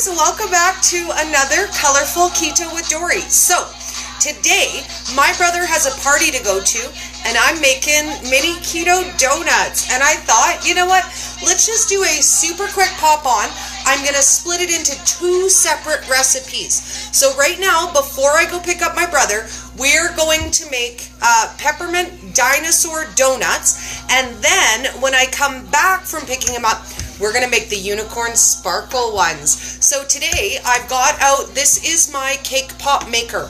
guys, welcome back to another colorful keto with Dory. So today my brother has a party to go to and I'm making mini keto donuts, and I thought, you know what, let's just do a super quick pop on. I'm gonna split it into two separate recipes. So right now, before I go pick up my brother, we're going to make peppermint dinosaur donuts, and then when I come back from picking him up, we're going to make the unicorn sparkle ones. So today I've got out, this is my cake pop maker.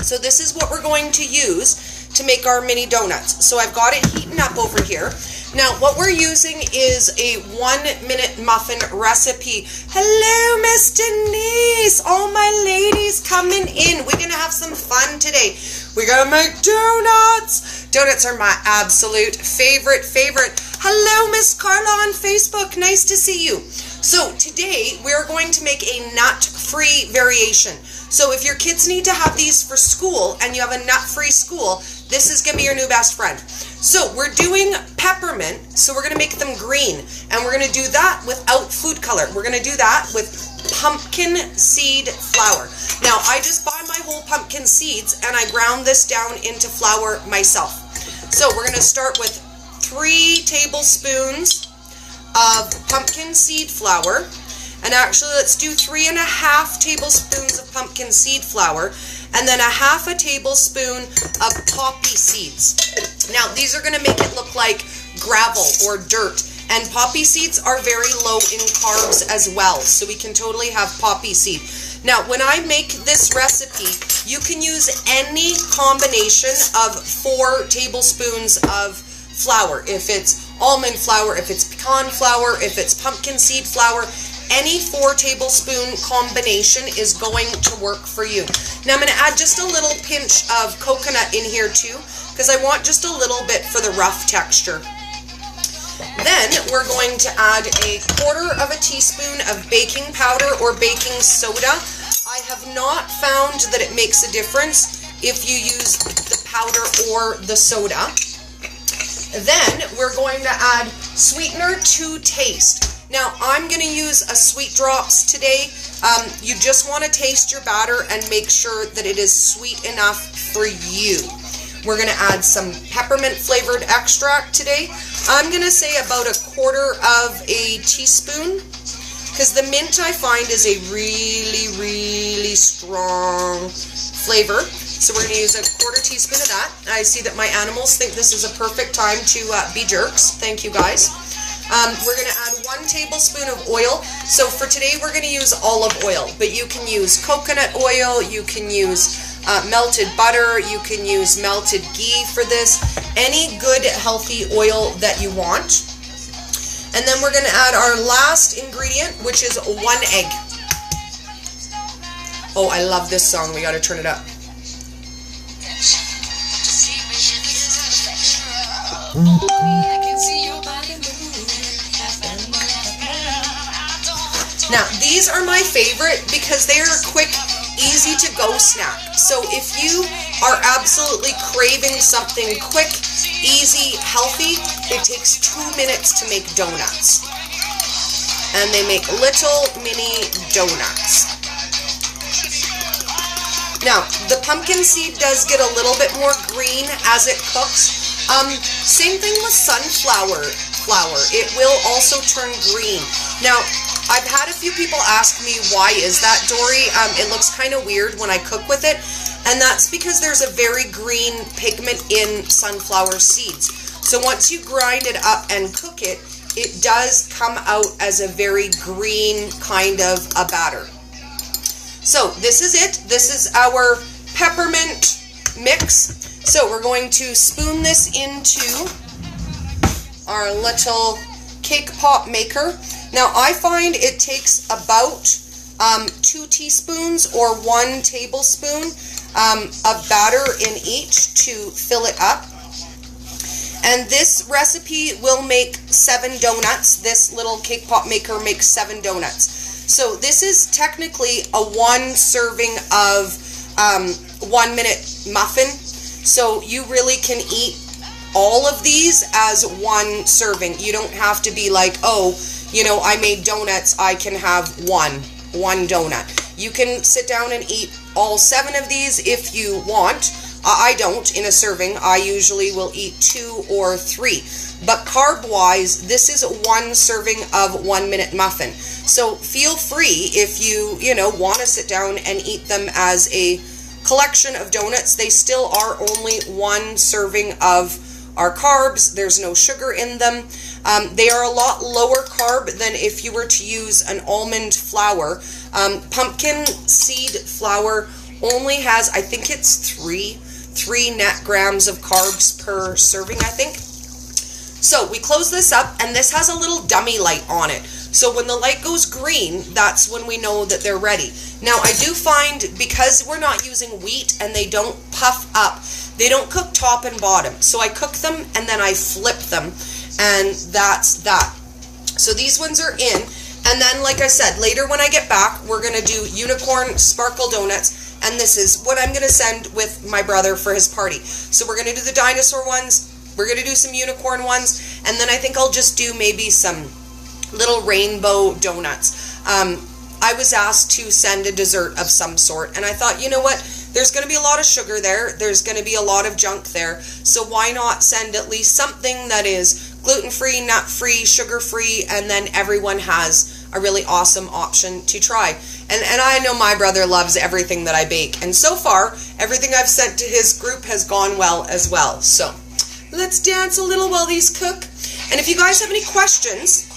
So this is what we're going to use to make our mini donuts. So I've got it heating up over here. Now what we're using is a 1-minute muffin recipe. Hello, Miss Denise. All my ladies coming in. We're going to have some fun today. We're going to make donuts. Donuts are my absolute favorite. Hello, Miss Carla on Facebook. Nice to see you. So today we're going to make a nut-free variation. So if your kids need to have these for school and you have a nut-free school, this is going to be your new best friend. So we're doing peppermint, so we're going to make them green. And we're going to do that without food color. We're going to do that with pumpkin seed flour. Now, I just buy my whole pumpkin seeds and I ground this down into flour myself. So we're going to start with 3 tablespoons of pumpkin seed flour. And actually, let's do 3.5 tablespoons of pumpkin seed flour, and then 1/2 tablespoon of poppy seeds. Now, these are going to make it look like gravel or dirt, and poppy seeds are very low in carbs as well, so we can totally have poppy seed. Now, when I make this recipe, you can use any combination of 4 tablespoons of flour. If it's almond flour, if it's pecan flour, if it's pumpkin seed flour, any 4 tablespoon combination is going to work for you. Now I'm going to add just a little pinch of coconut in here too, because I want just a little bit for the rough texture. Then we're going to add 1/4 teaspoon of baking powder or baking soda. I have not found that it makes a difference if you use the powder or the soda. Then we're going to add sweetener to taste. Now, I'm going to use a Sweet Drops today. You just want to taste your batter and make sure that it is sweet enough for you. We're going to add some peppermint flavored extract today. I'm going to say about 1/4 teaspoon, because the mint I find is a really strong flavor. So we're going to use 1/4 teaspoon of that. I see that my animals think this is a perfect time to be jerks. Thank you, guys. We're going to add 1 tablespoon of oil. So for today, we're going to use olive oil, but you can use coconut oil, you can use melted butter, you can use melted ghee for this, any good healthy oil that you want. And then we're going to add our last ingredient, which is 1 egg. Oh, I love this song. We got to turn it up. Now, these are my favorite because they are a quick, easy to go snack. So if you are absolutely craving something quick, easy, healthy, it takes 2 minutes to make donuts. And they make little mini donuts. Now, the pumpkin seed does get a little bit more green as it cooks. Same thing with sunflower flour. It will also turn green. Now, I've had a few people ask me, why is that, Dory? It looks kind of weird when I cook with it, and that's because there's a very green pigment in sunflower seeds. So once you grind it up and cook it, it does come out as a very green kind of a batter. So this is it. This is our peppermint mix. So we're going to spoon this into our little cake pop maker. Now I find it takes about 2 teaspoons or 1 tablespoon of batter in each to fill it up. And this recipe will make 7 donuts. This little cake pop maker makes 7 donuts. So this is technically a 1 serving of 1-minute muffin. So you really can eat all of these as 1 serving. You don't have to be like, oh, you know, I made donuts, I can have 1 one donut. You can sit down and eat all 7 of these if you want. I don't in a serving. I usually will eat 2 or 3. But carb-wise, this is 1 serving of 1 minute muffin. So feel free if you want to sit down and eat them as a collection of donuts. They still are only 1 serving of our carbs. There's no sugar in them. They are a lot lower carb than if you were to use an almond flour. Pumpkin seed flour only has, I think it's 3 net grams of carbs per serving, I think. So we close this up, and this has a little dummy light on it. So when the light goes green, that's when we know that they're ready. Now I do find, because we're not using wheat and they don't puff up, they don't cook top and bottom. So I cook them and then I flip them, and that's that. So these ones are in, and then like I said, later when I get back, we're going to do unicorn sparkle donuts, and this is what I'm going to send with my brother for his party. So we're going to do the dinosaur ones, we're going to do some unicorn ones, and then I think I'll just do maybe some little rainbow donuts. I was asked to send a dessert of some sort, and I thought, you know what, there's going to be a lot of sugar there, there's going to be a lot of junk there, so why not send at least something that is gluten-free, nut-free, sugar-free, and then everyone has a really awesome option to try. And I know my brother loves everything that I bake, and so far, everything I've sent to his group has gone well as well. So let's dance a little while these cook. And if you guys have any questions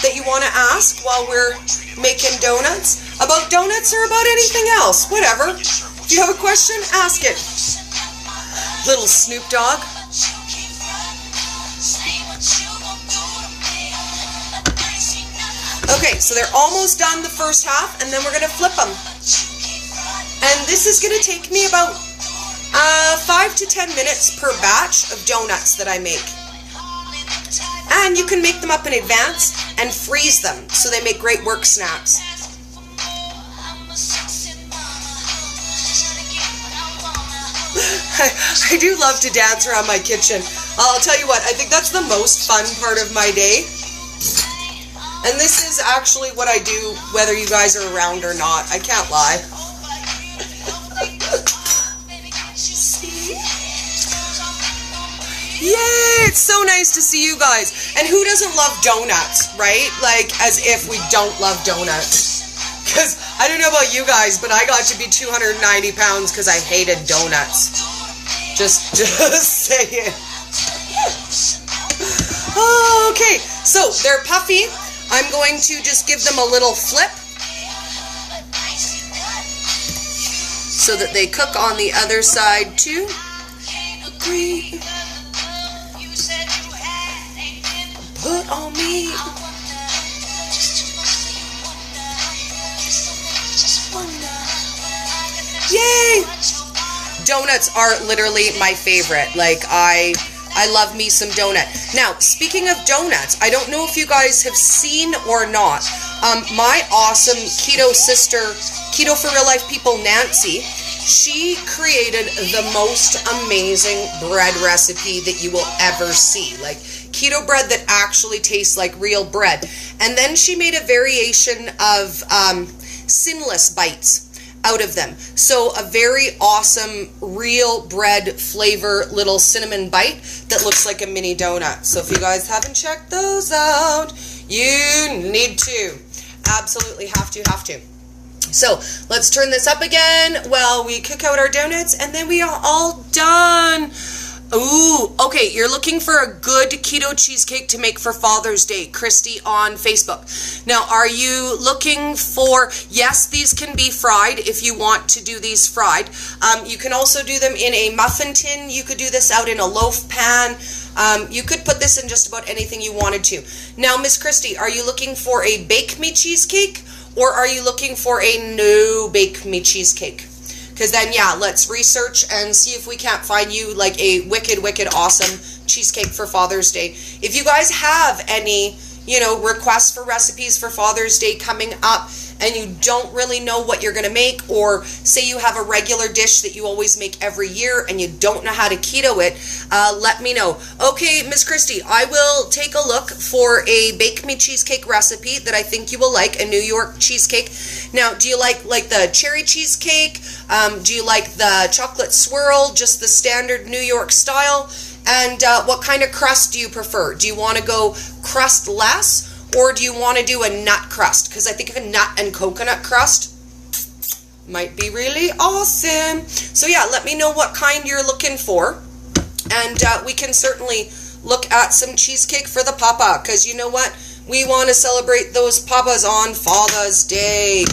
that you want to ask while we're making donuts, about donuts or about anything else, whatever, if you have a question, ask it. Little Snoop Dogg. Okay, so they're almost done the first half, and then we're going to flip them. And this is going to take me about 5 to 10 minutes per batch of donuts that I make. And you can make them up in advance and freeze them so they make great work snacks. I do love to dance around my kitchen. I'll tell you what, I think that's the most fun part of my day. And this is actually what I do whether you guys are around or not. I can't lie. Yay! It's so nice to see you guys. And who doesn't love donuts, right? Like, as if we don't love donuts. Because, I don't know about you guys, but I got to be 290 pounds because I hated donuts. Just saying. Okay, so they're puffy. I'm going to just give them a little flip so that they cook on the other side too. Put on me. Yay! Donuts are literally my favorite. Like, I love me some donut. Now, speaking of donuts, I don't know if you guys have seen or not, my awesome keto sister, Keto for Real Life People, Nancy, she created the most amazing bread recipe that you will ever see. Like, keto bread that actually tastes like real bread. And then she made a variation of sinless bites out of them. So a very awesome real bread flavor little cinnamon bite that looks like a mini donut. So if you guys haven't checked those out, you need to. Absolutely have to. So let's turn this up again while we cook out our donuts, and then we are all done. Ooh, okay, you're looking for a good keto cheesecake to make for Father's Day, Christy on Facebook. Now, are you looking for, yes, these can be fried if you want to do these fried. You can also do them in a muffin tin. You could do this out in a loaf pan. You could put this in just about anything you wanted to. Now, Miss Christy, are you looking for a bake me cheesecake, or are you looking for a no bake me cheesecake? Because then, yeah, let's research and see if we can't find you like a wicked, wicked awesome cheesecake for Father's Day. If you guys have any, requests for recipes for Father's Day coming up, and you don't really know what you're going to make, or say you have a regular dish that you always make every year and you don't know how to keto it, let me know. Okay, Miss Christy, I will take a look for a Bake Me cheesecake recipe that I think you will like, a New York cheesecake. Now, do you like the cherry cheesecake? Do you like the chocolate swirl, just the standard New York style? And what kind of crust do you prefer? Do you want to go crust less, or do you want to do a nut crust? Because I think a nut and coconut crust might be really awesome. So yeah, let me know what kind you're looking for. And we can certainly look at some cheesecake for the papa. Because you know what? We want to celebrate those papas on Father's Day.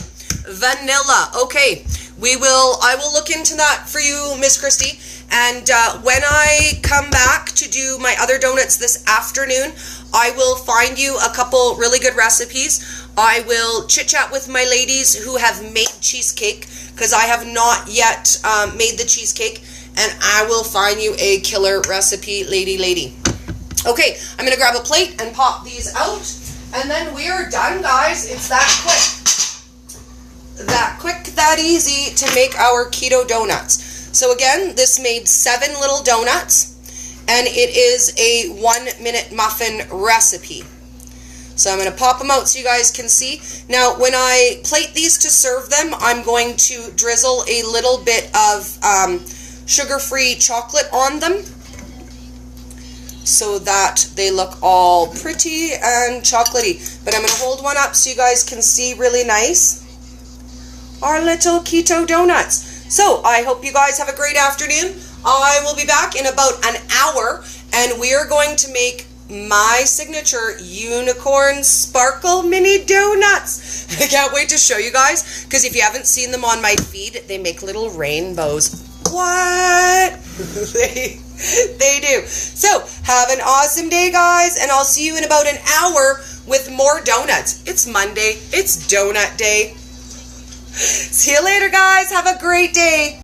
Vanilla. Okay. I will look into that for you, Miss Christy. And when I come back to do my other donuts this afternoon, I will find you a couple really good recipes. I will chit-chat with my ladies who have made cheesecake, because I have not yet made the cheesecake, and I will find you a killer recipe, lady. Okay, I'm going to grab a plate and pop these out, and then we are done, guys. It's that quick, that easy to make our keto donuts. So again, this made 7 little donuts, and it is a 1-minute muffin recipe. So I'm going to pop them out so you guys can see. Now, when I plate these to serve them, I'm going to drizzle a little bit of sugar-free chocolate on them, so that they look all pretty and chocolatey. But I'm going to hold one up so you guys can see really nice our little keto donuts. So I hope you guys have a great afternoon. I will be back in about an hour, and we are going to make my signature unicorn sparkle mini donuts. I can't wait to show you guys, because if you haven't seen them on my feed, they make little rainbows. What? They do. So have an awesome day, guys, and I'll see you in about an hour with more donuts. It's Monday. It's donut day. See you later, guys. Have a great day.